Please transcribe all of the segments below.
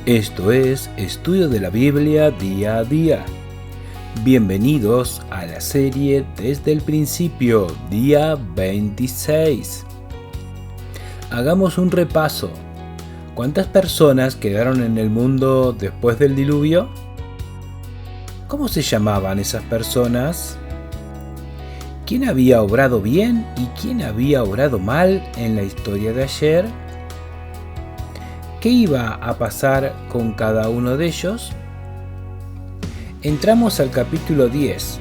Esto es Estudio de la Biblia Día a Día. Bienvenidos a la serie Desde el Principio, día 26. Hagamos un repaso. ¿Cuántas personas quedaron en el mundo después del diluvio? ¿Cómo se llamaban esas personas? ¿Quién había obrado bien y quién había obrado mal en la historia de ayer? ¿Qué iba a pasar con cada uno de ellos? Entramos al capítulo 10.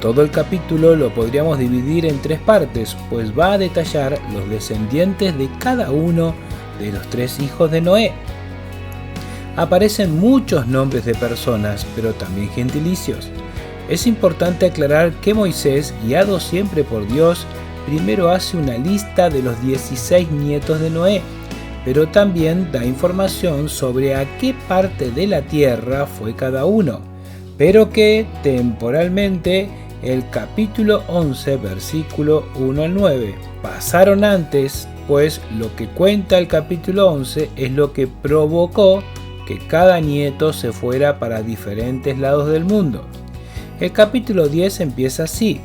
Todo el capítulo lo podríamos dividir en 3 partes, pues va a detallar los descendientes de cada uno de los 3 hijos de Noé. Aparecen muchos nombres de personas, pero también gentilicios. Es importante aclarar que Moisés, guiado siempre por Dios, primero hace una lista de los 16 nietos de Noé, pero también da información sobre a qué parte de la tierra fue cada uno, pero que temporalmente el capítulo 11, versículo 1 al 9, pasaron antes, pues lo que cuenta el capítulo 11 es lo que provocó que cada nieto se fuera para diferentes lados del mundo. El capítulo 10 empieza así: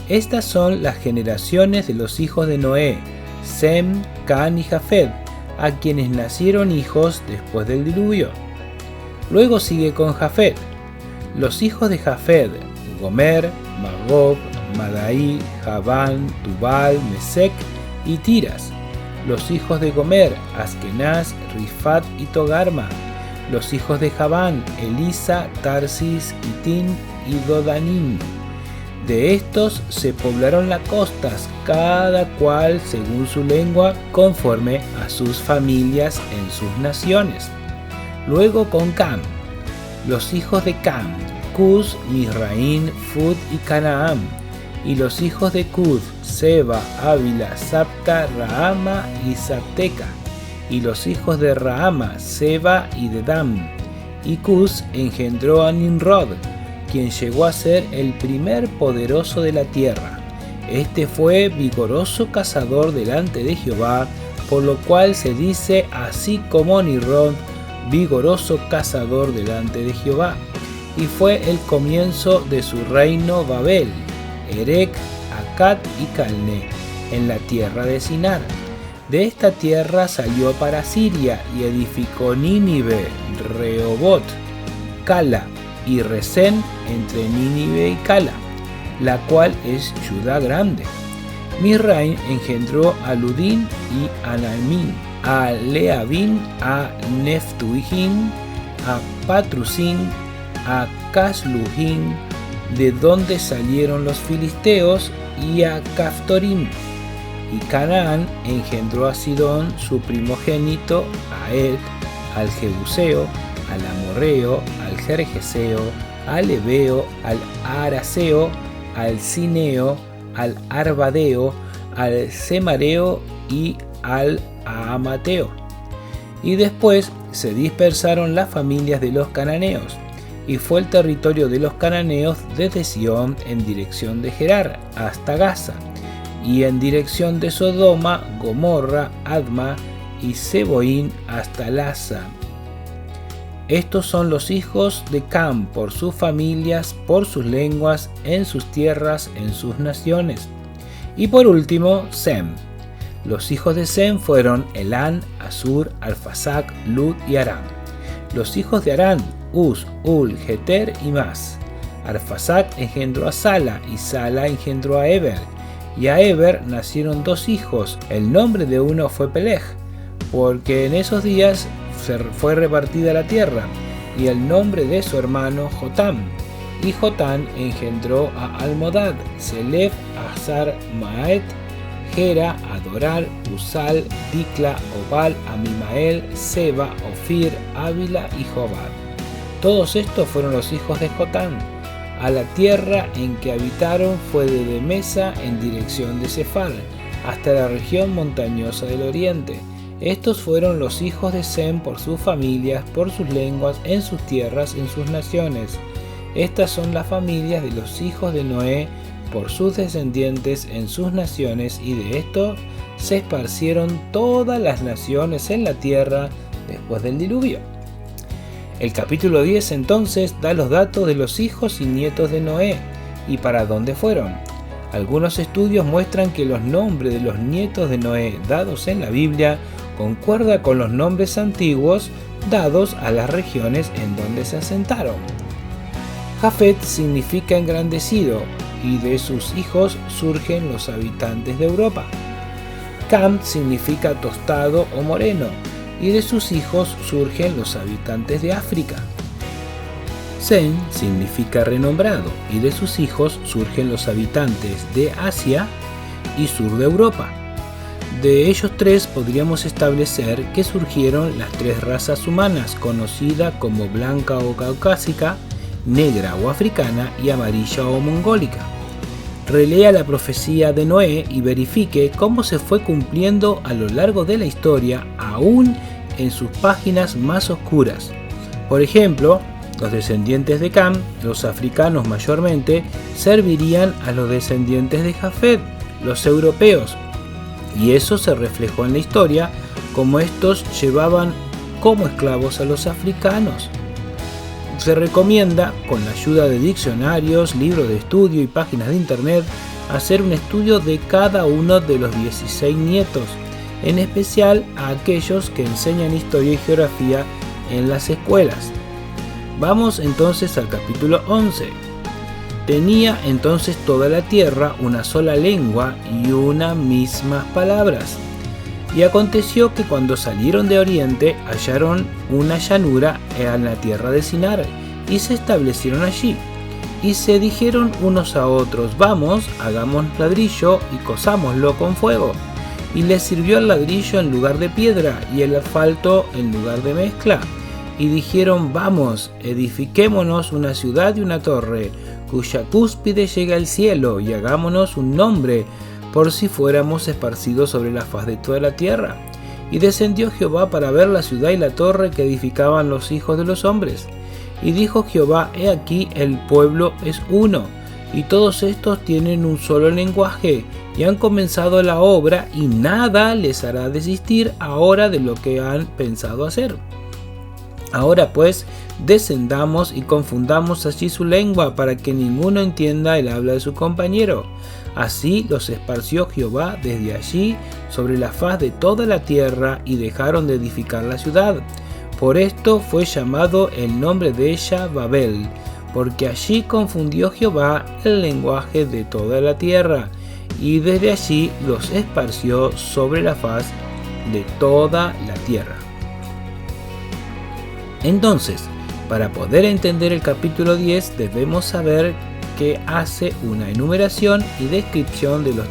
estas son las generaciones de los hijos de Noé, Sem, Can y Jafet, a quienes nacieron hijos después del diluvio. Luego sigue con Jafet. Los hijos de Jafet: Gomer, Magog, Madai, Javán, Tubal, Mesec y Tiras. Los hijos de Gomer: Askenaz, Rifat y Togarma. Los hijos de Javán: Elisa, Tarsis, Kitín y Dodanim. De estos se poblaron las costas, cada cual según su lengua, conforme a sus familias en sus naciones. Luego con Cam. Los hijos de Cam: Cus, Misraín, Fud y Canaán. Y los hijos de Cud: Seba, Ávila, Sapta, Rahama y Sabteca. Y los hijos de Rahama: Seba y Dedam. Y Cus engendró a Nimrod, quien llegó a ser el primer poderoso de la tierra. Este fue vigoroso cazador delante de Jehová, por lo cual se dice así como Nimrod, vigoroso cazador delante de Jehová. Y fue el comienzo de su reino Babel, Erec, Akkad y Calné, en la tierra de Sinar. De esta tierra salió para Siria y edificó Nínive, Rehobot, Cala y Resén entre Nínive y Cala, la cual es Judá grande. Misraim engendró a Ludín y a Naamín, a Leabín, a Neftuhín, a Patrusín, a Casluhín, de donde salieron los filisteos, y a Caftorim. Y Canaán engendró a Sidón, su primogénito, a Ed, al Jebuseo, al Amorreo, al Gergeseo, al Ebeo, al Araseo, al Cineo, al Arbadeo, al Semareo y al Amateo. Y después se dispersaron las familias de los cananeos, y fue el territorio de los cananeos desde Sión en dirección de Gerar hasta Gaza, y en dirección de Sodoma, Gomorra, Adma y Seboín hasta Lasa. Estos son los hijos de Cam por sus familias, por sus lenguas, en sus tierras, en sus naciones. Y por último, Sem. Los hijos de Sem fueron Elán, Asur, Arfasac, Lud y Aram. Los hijos de Arán: Uz, Ul, Geter y Mas. Arfasac engendró a Sala y Sala engendró a Eber. Y a Eber nacieron 2 hijos. El nombre de uno fue Peleg, porque en esos días fue repartida la tierra, y el nombre de su hermano Jotam. Y Jotam engendró a Almodad, Selef, Azar, Maet, Gera, Adorar, Usal, Dicla, Obal, Amimael, Seba, Ofir, Ávila y Jobad. Todos estos fueron los hijos de Jotam. A la tierra en que habitaron fue de Mesa en dirección de Cefar, hasta la región montañosa del oriente. Estos fueron los hijos de Sem por sus familias, por sus lenguas, en sus tierras, en sus naciones. Estas son las familias de los hijos de Noé por sus descendientes en sus naciones, y de esto se esparcieron todas las naciones en la tierra después del diluvio. El capítulo 10 entonces da los datos de los hijos y nietos de Noé y para dónde fueron. Algunos estudios muestran que los nombres de los nietos de Noé dados en la Biblia concuerdan con los nombres antiguos dados a las regiones en donde se asentaron. Jafet significa engrandecido, y de sus hijos surgen los habitantes de Europa. Cam significa tostado o moreno, y de sus hijos surgen los habitantes de África. Sem significa renombrado, y de sus hijos surgen los habitantes de Asia y sur de Europa. De ellos tres podríamos establecer que surgieron las tres razas humanas, conocidas como blanca o caucásica, negra o africana y amarilla o mongólica. Relea la profecía de Noé y verifique cómo se fue cumpliendo a lo largo de la historia, aún en sus páginas más oscuras. Por ejemplo, los descendientes de Cam, los africanos mayormente, servirían a los descendientes de Jafet, los europeos, y eso se reflejó en la historia, como estos llevaban como esclavos a los africanos. Se recomienda, con la ayuda de diccionarios, libros de estudio y páginas de internet, hacer un estudio de cada uno de los 16 nietos, en especial a aquellos que enseñan historia y geografía en las escuelas. Vamos entonces al capítulo 11. Tenía entonces toda la tierra una sola lengua y unas mismas palabras. Y aconteció que cuando salieron de oriente hallaron una llanura en la tierra de Sinar y se establecieron allí. Y se dijeron unos a otros: vamos, hagamos ladrillo y cosámoslo con fuego. Y les sirvió el ladrillo en lugar de piedra y el asfalto en lugar de mezcla. Y dijeron: vamos, edifiquémonos una ciudad y una torre, cuya cúspide llega al cielo, y hagámonos un nombre, por si fuéramos esparcidos sobre la faz de toda la tierra. Y descendió Jehová para ver la ciudad y la torre que edificaban los hijos de los hombres. Y dijo Jehová: he aquí, el pueblo es uno, y todos estos tienen un solo lenguaje, y han comenzado la obra, y nada les hará desistir ahora de lo que han pensado hacer. Ahora pues, descendamos y confundamos allí su lengua, para que ninguno entienda el habla de su compañero. Así los esparció Jehová desde allí sobre la faz de toda la tierra, y dejaron de edificar la ciudad. Por esto fue llamado el nombre de ella Babel, porque allí confundió Jehová el lenguaje de toda la tierra, y desde allí los esparció sobre la faz de toda la tierra. Entonces, para poder entender el capítulo 10, debemos saber que hace una enumeración y descripción de los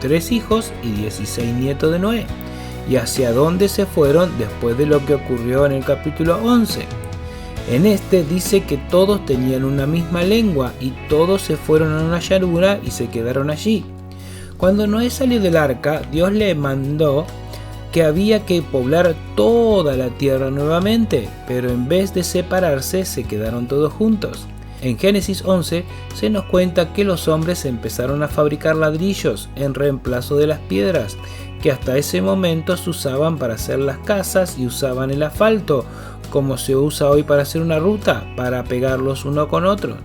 3 hijos y 16 nietos de Noé, y hacia dónde se fueron después de lo que ocurrió en el capítulo 11. En este dice que todos tenían una misma lengua y todos se fueron a una llanura y se quedaron allí. Cuando Noé salió del arca, Dios le mandó que había que poblar toda la tierra nuevamente, pero en vez de separarse se quedaron todos juntos. En Génesis 11 se nos cuenta que los hombres empezaron a fabricar ladrillos en reemplazo de las piedras, que hasta ese momento se usaban para hacer las casas, y usaban el asfalto, como se usa hoy para hacer una ruta, para pegarlos uno con otro.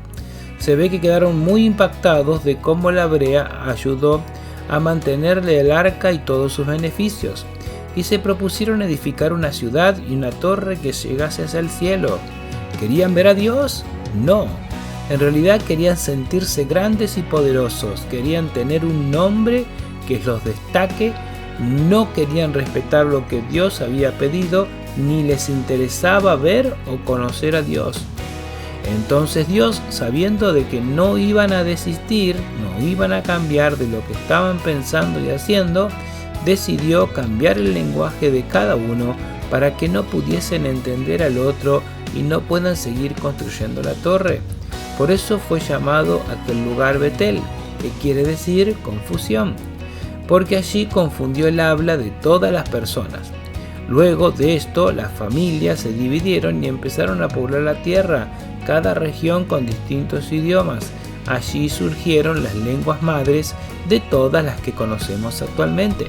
Se ve que quedaron muy impactados de cómo la brea ayudó a mantenerle el arca y todos sus beneficios, y se propusieron edificar una ciudad y una torre que llegase hacia el cielo. ¿Querían ver a Dios? No. En realidad querían sentirse grandes y poderosos, querían tener un nombre que los destaque, no querían respetar lo que Dios había pedido, ni les interesaba ver o conocer a Dios. Entonces Dios, sabiendo de que no iban a desistir, no iban a cambiar de lo que estaban pensando y haciendo, decidió cambiar el lenguaje de cada uno para que no pudiesen entender al otro y no puedan seguir construyendo la torre. Por eso fue llamado aquel lugar Betel, que quiere decir confusión, porque allí confundió el habla de todas las personas. Luego de esto, las familias se dividieron y empezaron a poblar la tierra, cada región con distintos idiomas. Allí surgieron las lenguas madres de todas las que conocemos actualmente.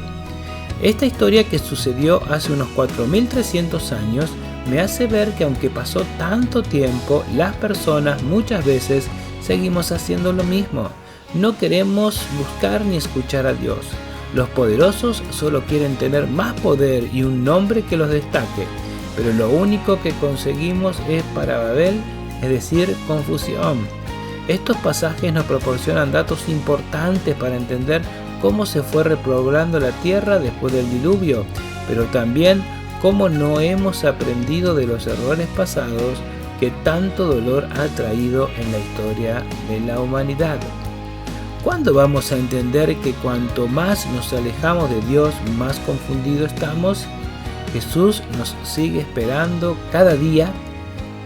Esta historia, que sucedió hace unos 4.300 años, me hace ver que aunque pasó tanto tiempo, las personas muchas veces seguimos haciendo lo mismo. No queremos buscar ni escuchar a Dios. Los poderosos solo quieren tener más poder y un nombre que los destaque, pero lo único que conseguimos es para Babel, es decir, confusión. Estos pasajes nos proporcionan datos importantes para entender cómo se fue repoblando la tierra después del diluvio, pero también cómo no hemos aprendido de los errores pasados que tanto dolor ha traído en la historia de la humanidad. ¿Cuándo vamos a entender que cuanto más nos alejamos de Dios, más confundidos estamos? Jesús nos sigue esperando cada día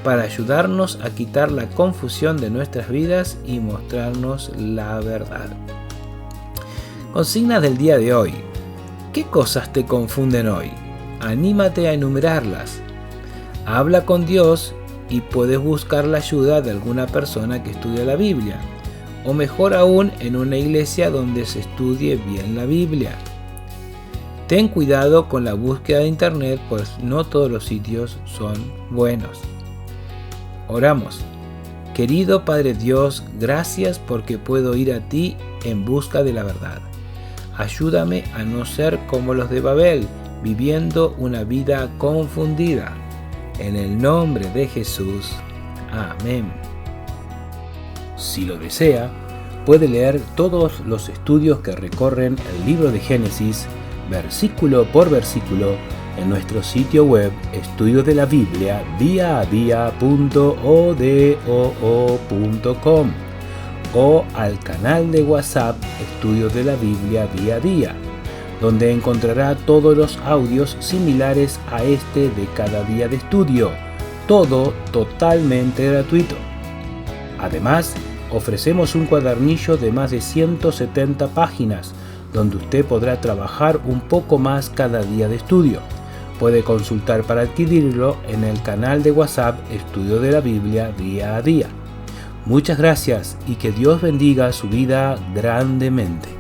para ayudarnos a quitar la confusión de nuestras vidas y mostrarnos la verdad. Consignas del día de hoy. ¿Qué cosas te confunden hoy? Anímate a enumerarlas. Habla con Dios y puedes buscar la ayuda de alguna persona que estudia la Biblia, o mejor aún en una iglesia donde se estudie bien la Biblia. Ten cuidado con la búsqueda de internet, pues no todos los sitios son buenos. Oramos. Querido Padre Dios, gracias porque puedo ir a ti en busca de la verdad. Ayúdame a no ser como los de Babel, viviendo una vida confundida. En el nombre de Jesús. Amén. Si lo desea, puede leer todos los estudios que recorren el libro de Génesis, versículo por versículo, en nuestro sitio web Estudios de la Biblia diaadía.odoo.com o al canal de WhatsApp Estudios de la Biblia Día a Día, donde encontrará todos los audios similares a este de cada día de estudio, todo totalmente gratuito. Además, ofrecemos un cuadernillo de más de 170 páginas, donde usted podrá trabajar un poco más cada día de estudio. Puede consultar para adquirirlo en el canal de WhatsApp Estudio de la Biblia Día a Día. Muchas gracias y que Dios bendiga su vida grandemente.